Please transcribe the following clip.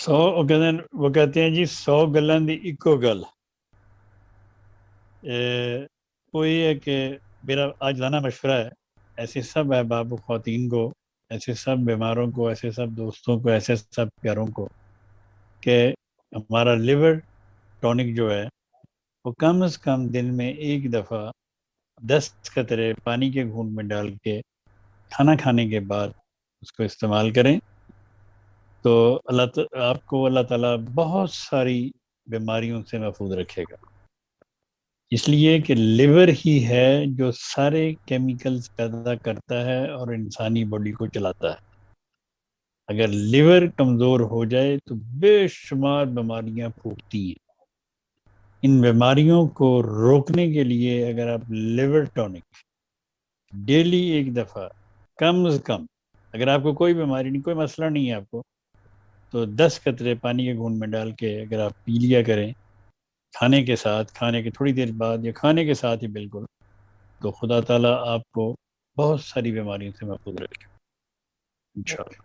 وہ کہتے ہیں جی 100 گلاں دی اکو گل. کوئی ہے کہ میرا آج لانا مشورہ ہے ایسے سب احباب و خواتین کو، ایسے سب بیماروں کو، ایسے سب دوستوں کو، ایسے سب پیاروں کو کہ ہمارا لیور ٹونک جو ہے وہ کم از کم دن میں ایک دفعہ 10 قطرے پانی کے گھونٹ میں ڈال کے کھانا کھانے کے بعد اس کو استعمال کریں تو آپ کو اللہ تعالیٰ بہت ساری بیماریوں سے محفوظ رکھے گا. اس لیے کہ لیور ہی ہے جو سارے کیمیکلز پیدا کرتا ہے اور انسانی باڈی کو چلاتا ہے. اگر لیور کمزور ہو جائے تو بے شمار بیماریاں پھوٹتی ہیں. ان بیماریوں کو روکنے کے لیے اگر آپ لیور ٹونک ڈیلی ایک دفعہ کم از کم، اگر آپ کو کوئی بیماری نہیں، کوئی مسئلہ نہیں ہے آپ کو، تو 10 قطرے پانی کے گھونٹ میں ڈال کے اگر آپ پی لیا کریں کھانے کے ساتھ، کھانے کے تھوڑی دیر بعد یا کھانے کے ساتھ ہی بالکل، تو خدا تعالیٰ آپ کو بہت ساری بیماریوں سے محفوظ رکھے انشاءاللہ.